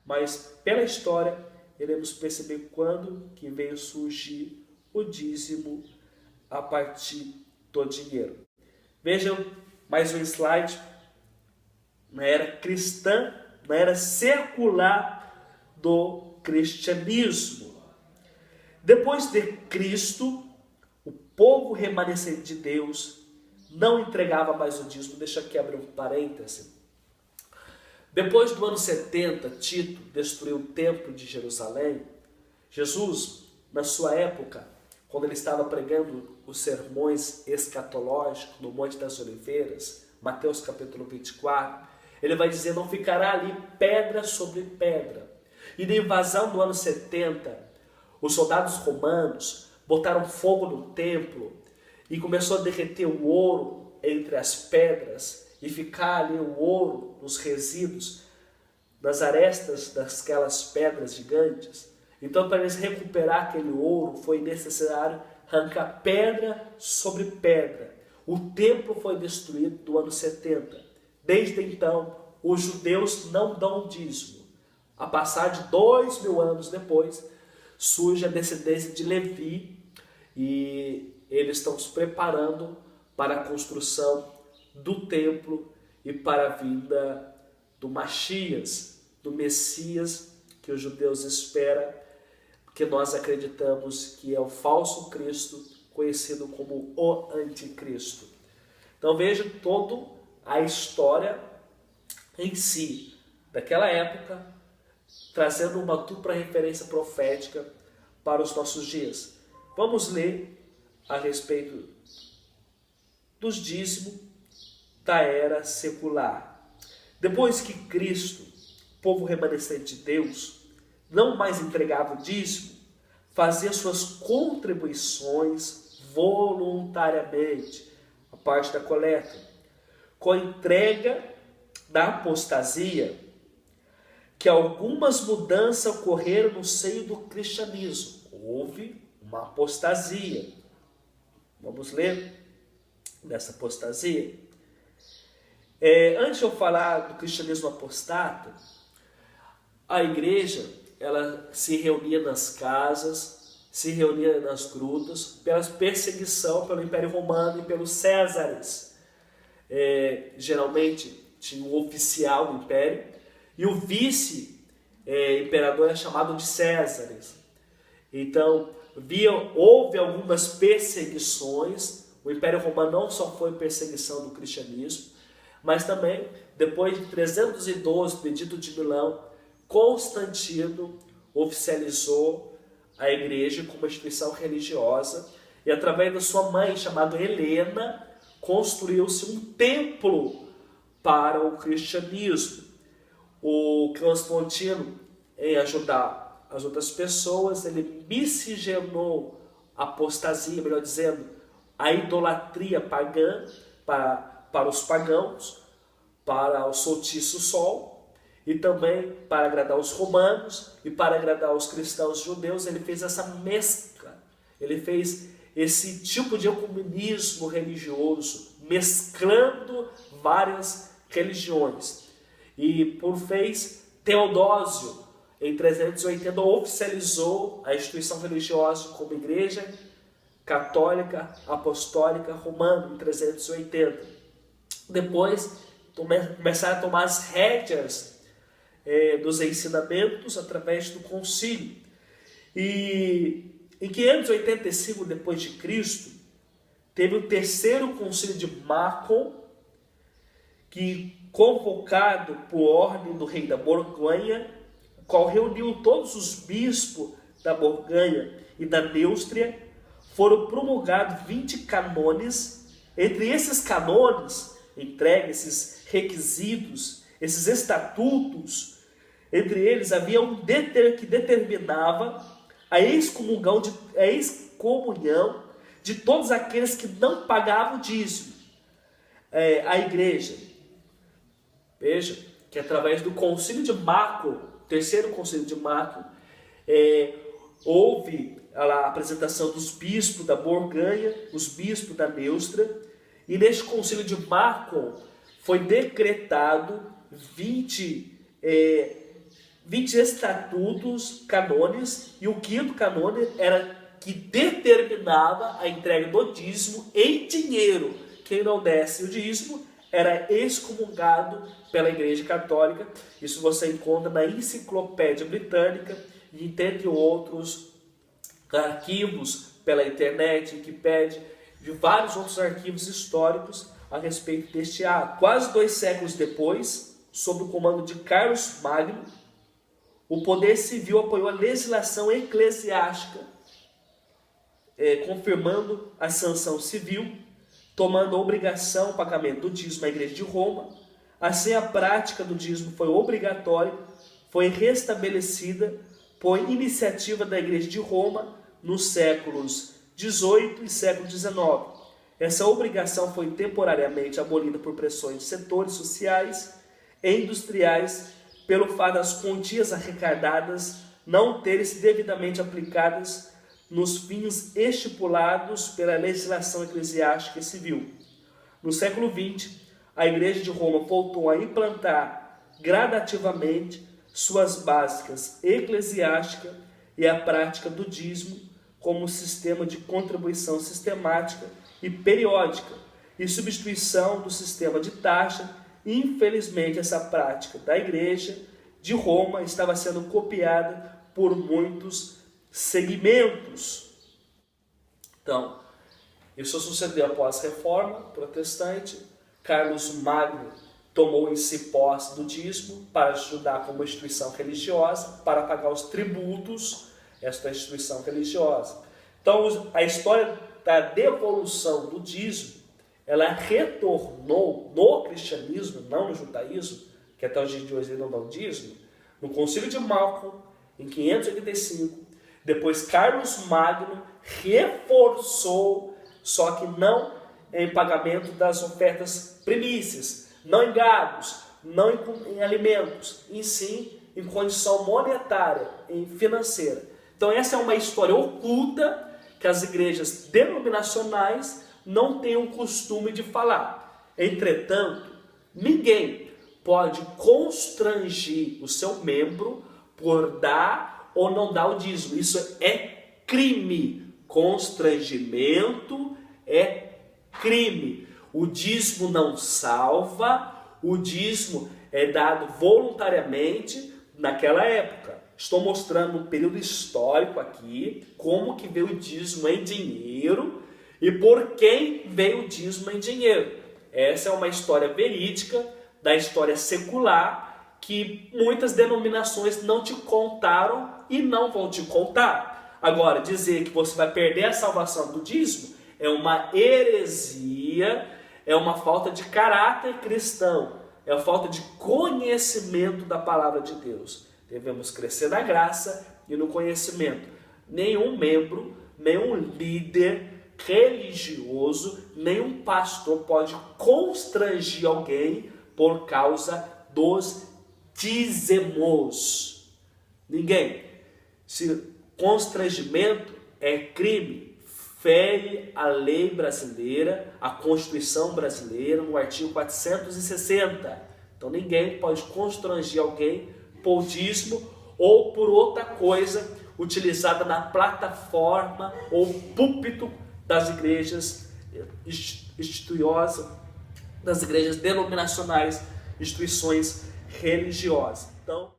mas pela história iremos perceber quando que veio surgir o dízimo a partir do dinheiro. Vejam mais um slide. Na era cristã, na era secular do cristianismo. Depois de Cristo, o povo remanescente de Deus não entregava mais o dízimo. Deixa aqui abrir um parêntese. Depois do ano 70, Tito destruiu o templo de Jerusalém. Jesus, na sua época, quando ele estava pregando os sermões escatológicos no Monte das Oliveiras, Mateus capítulo 24, ele vai dizer: não ficará ali pedra sobre pedra. E na invasão do ano 70, os soldados romanos botaram fogo no templo e começou a derreter o ouro entre as pedras e ficar ali o ouro nos resíduos, nas arestas daquelas pedras gigantes. Então, para eles recuperar aquele ouro, foi necessário arrancar pedra sobre pedra. O templo foi destruído no ano 70. Desde então, os judeus não dão dízimo. A passar de 2000 anos depois, surge a descendência de Levi e eles estão se preparando para a construção do templo e para a vinda do Machias, do Messias que os judeus esperam, que nós acreditamos que é o falso Cristo, conhecido como o Anticristo. Então veja toda a história em si, daquela época, trazendo uma dupla referência profética para os nossos dias. Vamos ler a respeito dos dízimos da era secular. Depois que Cristo, povo remanescente de Deus, não mais entregava o dízimo, fazia suas contribuições voluntariamente, a parte da coleta. Com a entrega da apostasia, que algumas mudanças ocorreram no seio do cristianismo. Houve uma apostasia. Vamos ler dessa apostasia? Antes de eu falar do cristianismo apostata, a igreja ela se reunia nas casas, se reunia nas grutas, pela perseguição pelo Império Romano e pelos Césares. Geralmente tinha um oficial do Império e o vice-imperador é chamado de Césares. Então, houve algumas perseguições. O Império Romano não só foi perseguição do cristianismo, mas também, depois de 312 do Edito de Milão, Constantino oficializou a igreja como instituição religiosa e, através da sua mãe, chamada Helena, construiu-se um templo para o cristianismo. O Constantino, em ajudar as outras pessoas, ele miscigenou a apostasia, melhor dizendo, a idolatria pagã para os pagãos, para o solstício sol, e também para agradar os romanos e para agradar os cristãos judeus. Ele fez essa mescla, ele fez esse tipo de ecumenismo religioso, mesclando várias religiões. E por fez, Teodósio, em 380, oficializou a instituição religiosa como Igreja Católica Apostólica Romana, em 380. Depois, começaram a tomar as rédeas dos ensinamentos através do concílio. E em 585 depois de Cristo, teve o terceiro concílio de Macon, que, convocado por ordem do rei da Borgonha, o qual reuniu todos os bispos da Borgonha e da Neustria, foram promulgados 20 canones. Entre esses canones, entregue esses requisitos, esses estatutos, entre eles havia um que determinava a excomunhão de todos aqueles que não pagavam o dízimo. A igreja, veja, que através do concílio de Macon, terceiro concílio de Macon, houve a apresentação dos bispos da Borgonha, os bispos da Neustria, e neste concílio de Macon foi decretado 20 20 estatutos, canones, e o quinto canone era que determinava a entrega do dízimo em dinheiro. Quem não desse o dízimo era excomungado pela Igreja Católica. Isso você encontra na Enciclopédia Britânica e, dentre outros arquivos pela internet, Wikipédia, de vários outros arquivos históricos a respeito deste ato. Quase 2 séculos depois, sob o comando de Carlos Magno, o poder civil apoiou a legislação eclesiástica, confirmando a sanção civil, tomando a obrigação o pagamento do dízimo à Igreja de Roma. Assim, a prática do dízimo foi obrigatória, foi restabelecida por iniciativa da Igreja de Roma nos séculos XVIII e século XIX. Essa obrigação foi temporariamente abolida por pressões de setores sociais e industriais pelo fato das quantias arrecadadas não terem sido devidamente aplicadas nos fins estipulados pela legislação eclesiástica e civil. No século XX, a Igreja de Roma voltou a implantar gradativamente suas básicas eclesiástica e a prática do dízimo como sistema de contribuição sistemática e periódica, e substituição do sistema de taxa. Infelizmente, essa prática da Igreja de Roma estava sendo copiada por muitos segmentos. Então, isso sucedeu após a Reforma Protestante. Carlos Magno tomou em si posse do dízimo para ajudar como instituição religiosa, para pagar os tributos desta instituição religiosa. Então, a história da devolução do dízimo, ela retornou no cristianismo, não no judaísmo, que até os dias de hoje não dão dízimo, no Concílio de Malcolm, em 585, depois Carlos Magno reforçou, só que não em pagamento das ofertas primícias, não em gados, não em alimentos, e sim em condição monetária, em financeira. Então essa é uma história oculta que as igrejas denominacionais não têm o costume de falar. Entretanto, ninguém pode constranger o seu membro por dar ou não dar o dízimo. Isso é crime. Constrangimento é crime. O dízimo não salva, o dízimo é dado voluntariamente naquela época. Estou mostrando um período histórico aqui, como que veio o dízimo em dinheiro e por quem veio o dízimo em dinheiro. Essa é uma história verídica da história secular que muitas denominações não te contaram e não vão te contar. Agora, dizer que você vai perder a salvação do dízimo é uma heresia, é uma falta de caráter cristão, é uma falta de conhecimento da palavra de Deus. Devemos crescer na graça e no conhecimento. Nenhum membro, nenhum líder religioso, nenhum pastor pode constranger alguém por causa dos dízimos. Ninguém. Se constrangimento é crime, fere a lei brasileira, a Constituição brasileira, no artigo 460. Então ninguém pode constranger alguém por dízimo ou por outra coisa utilizada na plataforma ou púlpito das igrejas instituiosas, das igrejas denominacionais, instituições religiosas. Então,